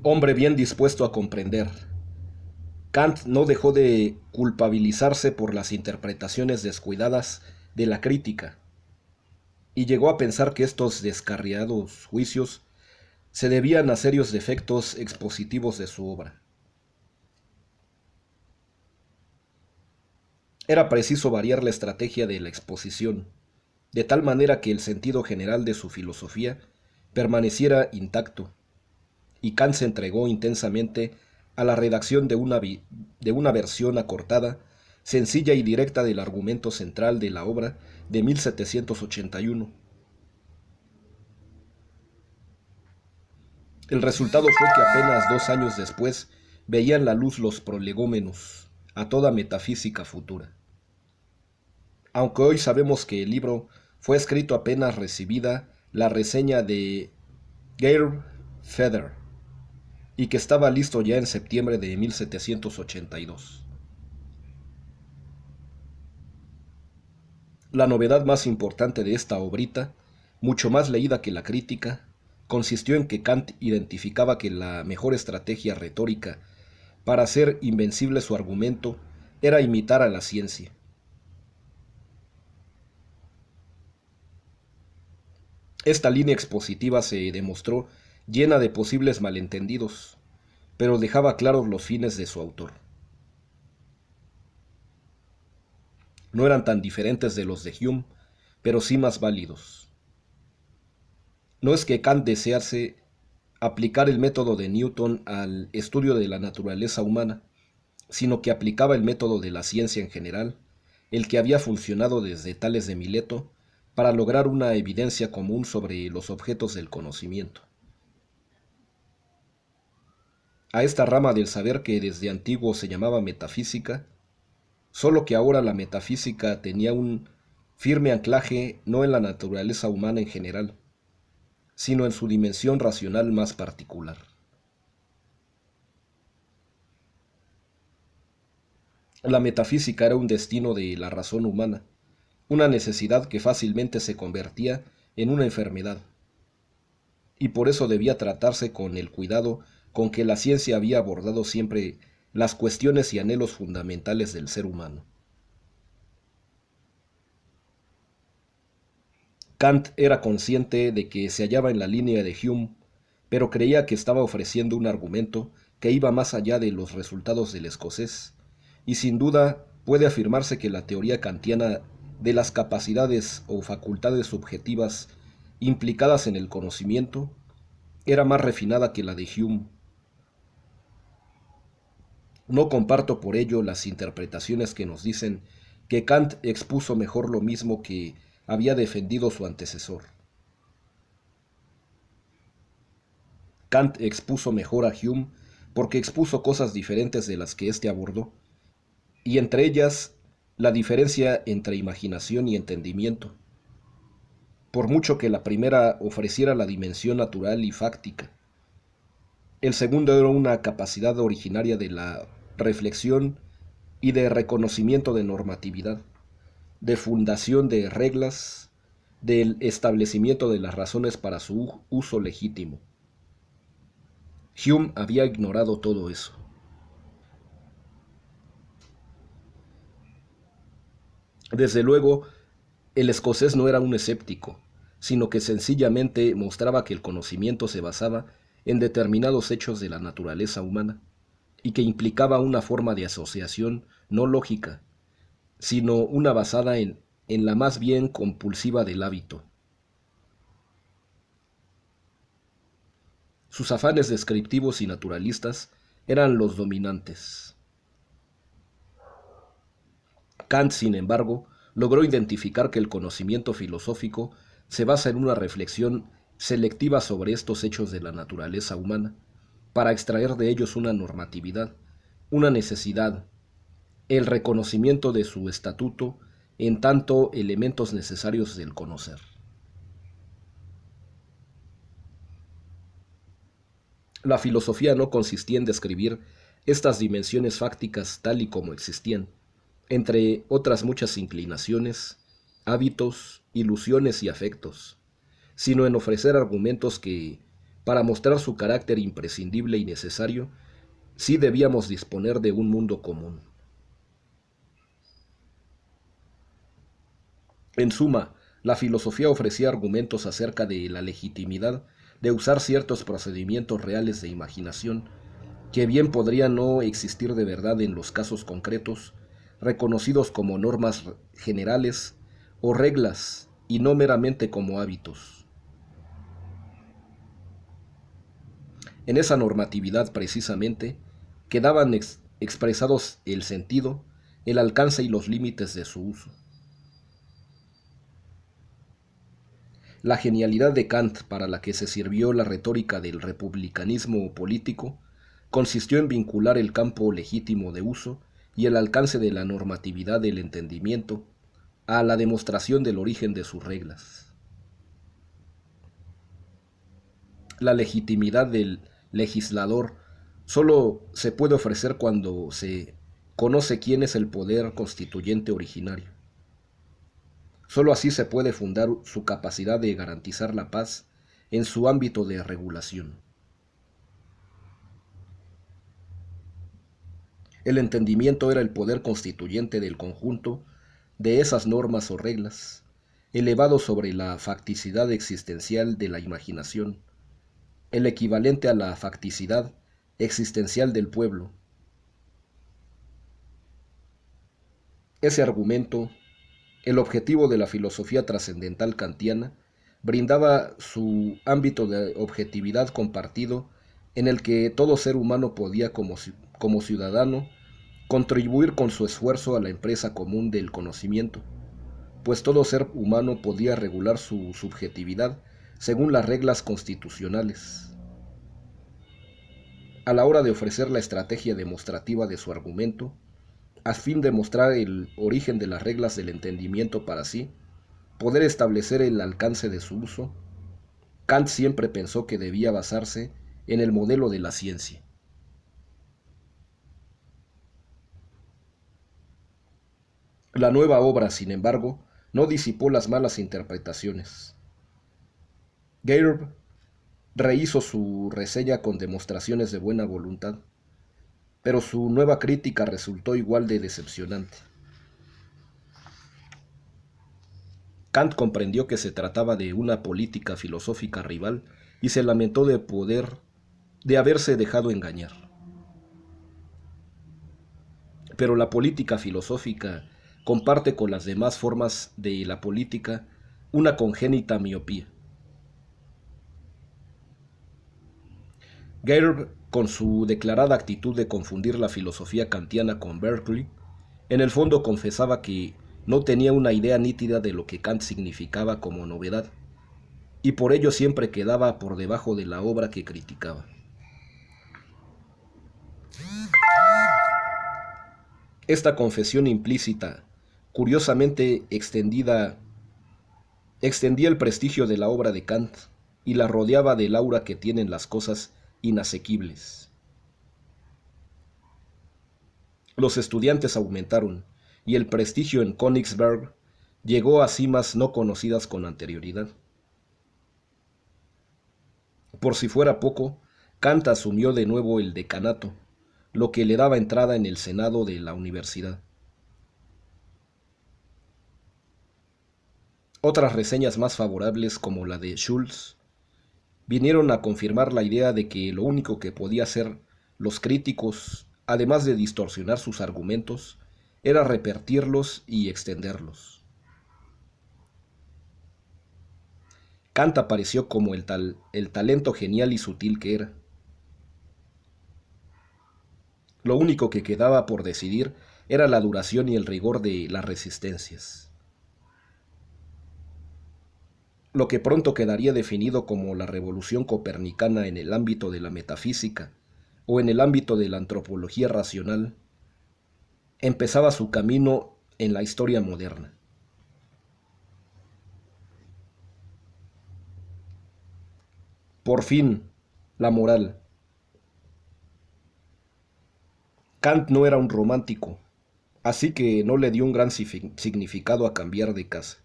Hombre bien dispuesto a comprender. Kant no dejó de culpabilizarse por las interpretaciones descuidadas de la crítica, y llegó a pensar que estos descarriados juicios se debían a serios defectos expositivos de su obra. Era preciso variar la estrategia de la exposición, de tal manera que el sentido general de su filosofía permaneciera intacto, y Kant se entregó intensamente a la redacción de una versión acortada, sencilla y directa del argumento central de la obra de 1781. El resultado fue que apenas 2 años después veían la luz los prolegómenos a toda metafísica futura. Aunque hoy sabemos que el libro fue escrito apenas recibida la reseña de Georg Feder y que estaba listo ya en septiembre de 1782. La novedad más importante de esta obrita, mucho más leída que la crítica, consistió en que Kant identificaba que la mejor estrategia retórica para hacer invencible su argumento era imitar a la ciencia. Esta línea expositiva se demostró llena de posibles malentendidos, pero dejaba claros los fines de su autor. No eran tan diferentes de los de Hume, pero sí más válidos. No es que Kant desease aplicar el método de Newton al estudio de la naturaleza humana, sino que aplicaba el método de la ciencia en general, el que había funcionado desde Tales de Mileto, para lograr una evidencia común sobre los objetos del conocimiento. A esta rama del saber que desde antiguo se llamaba metafísica, solo que ahora la metafísica tenía un firme anclaje no en la naturaleza humana en general, sino en su dimensión racional más particular. La metafísica era un destino de la razón humana, una necesidad que fácilmente se convertía en una enfermedad, y por eso debía tratarse con el cuidado con que la ciencia había abordado siempre las cuestiones y anhelos fundamentales del ser humano. Kant era consciente de que se hallaba en la línea de Hume, pero creía que estaba ofreciendo un argumento que iba más allá de los resultados del escocés, y sin duda puede afirmarse que la teoría kantiana de las capacidades o facultades subjetivas implicadas en el conocimiento era más refinada que la de Hume. No comparto por ello las interpretaciones que nos dicen que Kant expuso mejor lo mismo que había defendido su antecesor. Kant expuso mejor a Hume porque expuso cosas diferentes de las que éste abordó, y entre ellas la diferencia entre imaginación y entendimiento, por mucho que la primera ofreciera la dimensión natural y fáctica. El segundo era una capacidad originaria de la reflexión y de reconocimiento de normatividad, de fundación de reglas, del establecimiento de las razones para su uso legítimo. Hume había ignorado todo eso. Desde luego, el escocés no era un escéptico, sino que sencillamente mostraba que el conocimiento se basaba en determinados hechos de la naturaleza humana, y que implicaba una forma de asociación no lógica, sino una basada en la más bien compulsiva del hábito. Sus afanes descriptivos y naturalistas eran los dominantes. Kant, sin embargo, logró identificar que el conocimiento filosófico se basa en una reflexión selectiva sobre estos hechos de la naturaleza humana, para extraer de ellos una normatividad, una necesidad, el reconocimiento de su estatuto en tanto elementos necesarios del conocer. La filosofía no consistía en describir estas dimensiones fácticas tal y como existían, entre otras muchas inclinaciones, hábitos, ilusiones y afectos, sino en ofrecer argumentos que para mostrar su carácter imprescindible y necesario, sí debíamos disponer de un mundo común. En suma, la filosofía ofrecía argumentos acerca de la legitimidad de usar ciertos procedimientos reales de imaginación, que bien podrían no existir de verdad en los casos concretos, reconocidos como normas generales o reglas, y no meramente como hábitos. En esa normatividad, precisamente, quedaban expresados el sentido, el alcance y los límites de su uso. La genialidad de Kant, para la que se sirvió la retórica del republicanismo político, consistió en vincular el campo legítimo de uso y el alcance de la normatividad del entendimiento a la demostración del origen de sus reglas. La legitimidad del legislador solo se puede ofrecer cuando se conoce quién es el poder constituyente originario. Solo así se puede fundar su capacidad de garantizar la paz en su ámbito de regulación. El entendimiento era el poder constituyente del conjunto de esas normas o reglas, elevado sobre la facticidad existencial de la imaginación, el equivalente a la facticidad existencial del pueblo. Ese argumento, el objetivo de la filosofía trascendental kantiana, brindaba su ámbito de objetividad compartido en el que todo ser humano podía, como ciudadano, contribuir con su esfuerzo a la empresa común del conocimiento, pues todo ser humano podía regular su subjetividad según las reglas constitucionales. A la hora de ofrecer la estrategia demostrativa de su argumento, a fin de mostrar el origen de las reglas del entendimiento para sí, poder establecer el alcance de su uso, Kant siempre pensó que debía basarse en el modelo de la ciencia. La nueva obra, sin embargo, no disipó las malas interpretaciones. Gerb rehizo su reseña con demostraciones de buena voluntad, pero su nueva crítica resultó igual de decepcionante. Kant comprendió que se trataba de una política filosófica rival y se lamentó de haberse dejado engañar. Pero la política filosófica comparte con las demás formas de la política una congénita miopía. Gerb, con su declarada actitud de confundir la filosofía kantiana con Berkeley, en el fondo confesaba que no tenía una idea nítida de lo que Kant significaba como novedad, y por ello siempre quedaba por debajo de la obra que criticaba. Esta confesión implícita, curiosamente extendía el prestigio de la obra de Kant y la rodeaba del aura que tienen las cosas inasequibles. Los estudiantes aumentaron y el prestigio en Königsberg llegó a cimas no conocidas con anterioridad. Por si fuera poco, Kant asumió de nuevo el decanato, lo que le daba entrada en el senado de la universidad. Otras reseñas más favorables, como la de Schulz, vinieron a confirmar la idea de que lo único que podía hacer los críticos, además de distorsionar sus argumentos, era repetirlos y extenderlos. Kant apareció como el talento genial y sutil que era. Lo único que quedaba por decidir era la duración y el rigor de las resistencias. Lo que pronto quedaría definido como la revolución copernicana en el ámbito de la metafísica o en el ámbito de la antropología racional, empezaba su camino en la historia moderna. Por fin, la moral. Kant no era un romántico, así que no le dio un gran significado a cambiar de casa.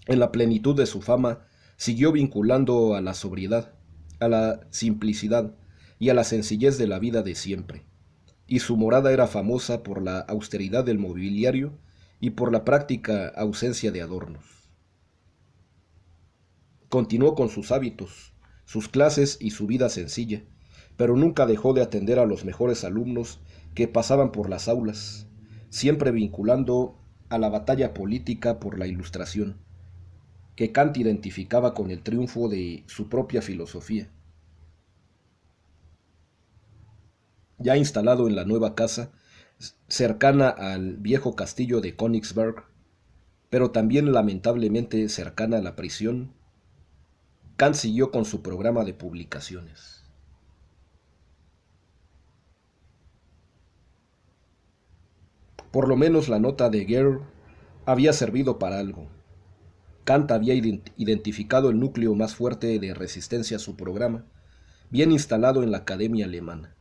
En la plenitud de su fama, Siguió vinculando a la sobriedad, a la simplicidad y a la sencillez de la vida de siempre, y su morada era famosa por la austeridad del mobiliario y por la práctica ausencia de adornos. Continuó con sus hábitos, sus clases y su vida sencilla, pero nunca dejó de atender a los mejores alumnos que pasaban por las aulas, siempre vinculando a la batalla política por la Ilustración, que Kant identificaba con el triunfo de su propia filosofía. Ya instalado en la nueva casa, cercana al viejo castillo de Königsberg, pero también lamentablemente cercana a la prisión, Kant siguió con su programa de publicaciones. Por lo menos la nota de Gehr había servido para algo. Kant había identificado el núcleo más fuerte de resistencia a su programa, bien instalado en la Academia Alemana.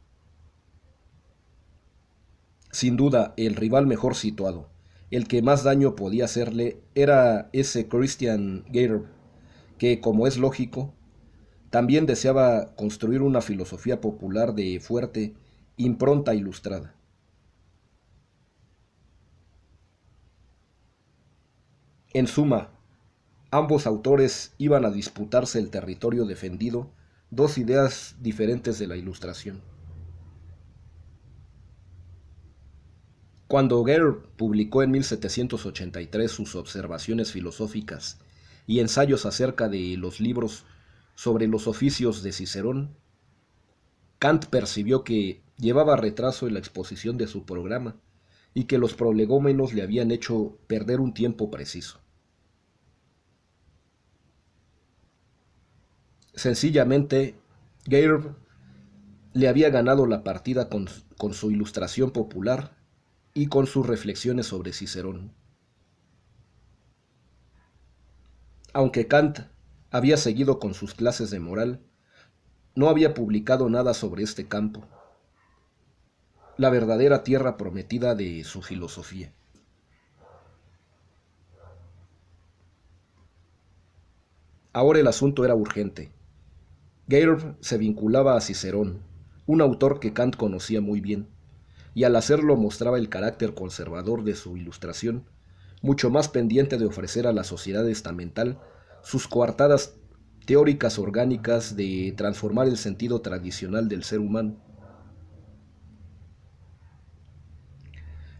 Sin duda, el rival mejor situado, el que más daño podía hacerle, era ese Christian Gehr, que, como es lógico, también deseaba construir una filosofía popular de fuerte impronta ilustrada. En suma, ambos autores iban a disputarse el territorio defendido, dos ideas diferentes de la Ilustración. Cuando Gehr publicó en 1783 sus observaciones filosóficas y ensayos acerca de los libros sobre los oficios de Cicerón, Kant percibió que llevaba retraso en la exposición de su programa y que los prolegómenos le habían hecho perder un tiempo preciso. Sencillamente, Gehr le había ganado la partida con su ilustración popular y con sus reflexiones sobre Cicerón. Aunque Kant había seguido con sus clases de moral, no había publicado nada sobre este campo, la verdadera tierra prometida de su filosofía. Ahora el asunto era urgente. Gehr se vinculaba a Cicerón, un autor que Kant conocía muy bien, y al hacerlo mostraba el carácter conservador de su Ilustración, mucho más pendiente de ofrecer a la sociedad estamental sus coartadas teóricas orgánicas de transformar el sentido tradicional del ser humano.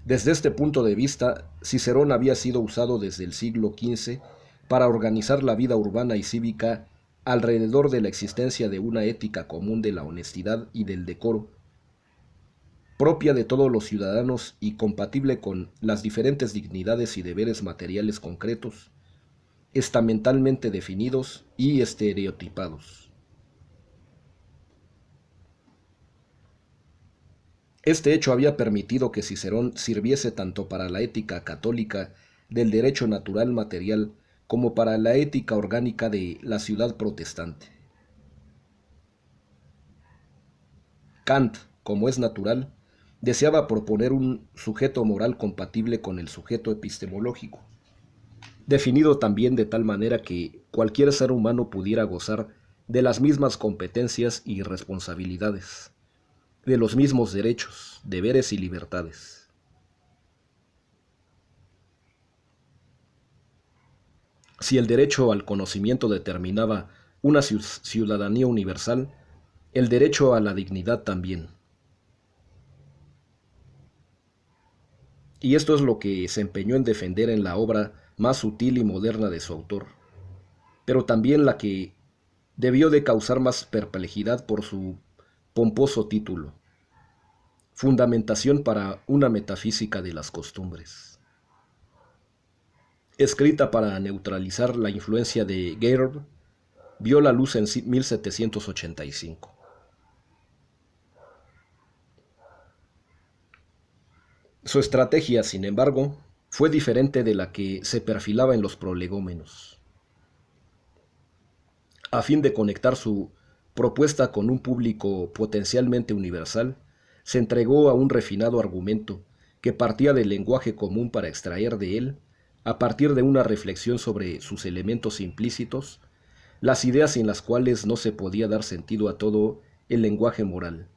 Desde este punto de vista, Cicerón había sido usado desde el siglo XV para organizar la vida urbana y cívica alrededor de la existencia de una ética común de la honestidad y del decoro, propia de todos los ciudadanos y compatible con las diferentes dignidades y deberes materiales concretos, estamentalmente definidos y estereotipados. Este hecho había permitido que Cicerón sirviese tanto para la ética católica del derecho natural material como para la ética orgánica de la ciudad protestante. Kant, como es natural, deseaba proponer un sujeto moral compatible con el sujeto epistemológico, definido también de tal manera que cualquier ser humano pudiera gozar de las mismas competencias y responsabilidades, de los mismos derechos, deberes y libertades. Si el derecho al conocimiento determinaba una ciudadanía universal, el derecho a la dignidad también. Y esto es lo que se empeñó en defender en la obra más sutil y moderna de su autor, pero también la que debió de causar más perplejidad por su pomposo título: Fundamentación para una metafísica de las costumbres. Escrita para neutralizar la influencia de Gehr, vio la luz en 1785. Su estrategia, sin embargo, fue diferente de la que se perfilaba en los prolegómenos. A fin de conectar su propuesta con un público potencialmente universal, se entregó a un refinado argumento que partía del lenguaje común para extraer de él, a partir de una reflexión sobre sus elementos implícitos, las ideas sin las cuales no se podía dar sentido a todo el lenguaje moral.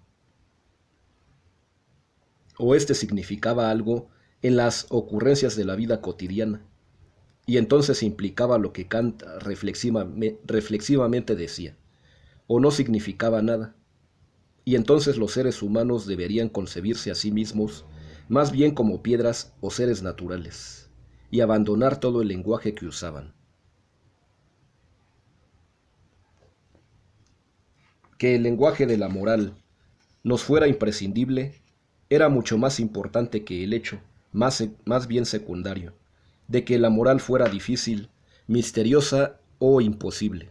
O este significaba algo en las ocurrencias de la vida cotidiana, y entonces implicaba lo que Kant reflexivamente decía, o no significaba nada, y entonces los seres humanos deberían concebirse a sí mismos más bien como piedras o seres naturales, y abandonar todo el lenguaje que usaban. Que el lenguaje de la moral nos fuera imprescindible era mucho más importante que el hecho, más bien secundario, de que la moral fuera difícil, misteriosa o imposible.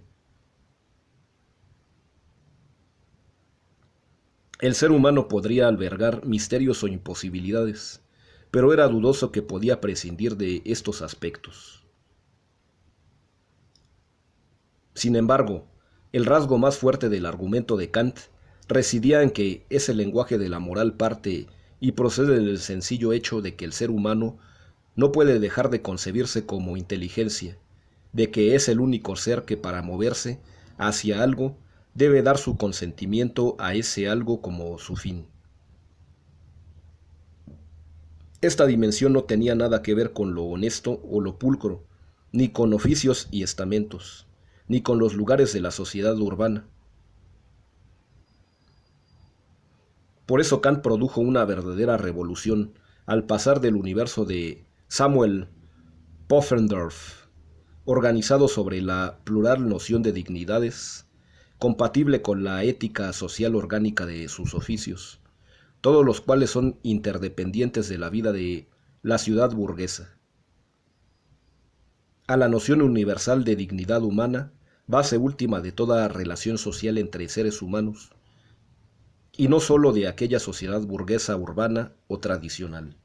El ser humano podría albergar misterios o imposibilidades, pero era dudoso que podía prescindir de estos aspectos. Sin embargo, el rasgo más fuerte del argumento de Kant residía en que ese lenguaje de la moral parte y procede del sencillo hecho de que el ser humano no puede dejar de concebirse como inteligencia, de que es el único ser que para moverse hacia algo debe dar su consentimiento a ese algo como su fin. Esta dimensión no tenía nada que ver con lo honesto o lo pulcro, ni con oficios y estamentos, ni con los lugares de la sociedad urbana. Por eso Kant produjo una verdadera revolución al pasar del universo de Samuel Pufendorf, organizado sobre la plural noción de dignidades, compatible con la ética social orgánica de sus oficios, todos los cuales son interdependientes de la vida de la ciudad burguesa, a la noción universal de dignidad humana, base última de toda relación social entre seres humanos, y no sólo de aquella sociedad burguesa urbana o tradicional.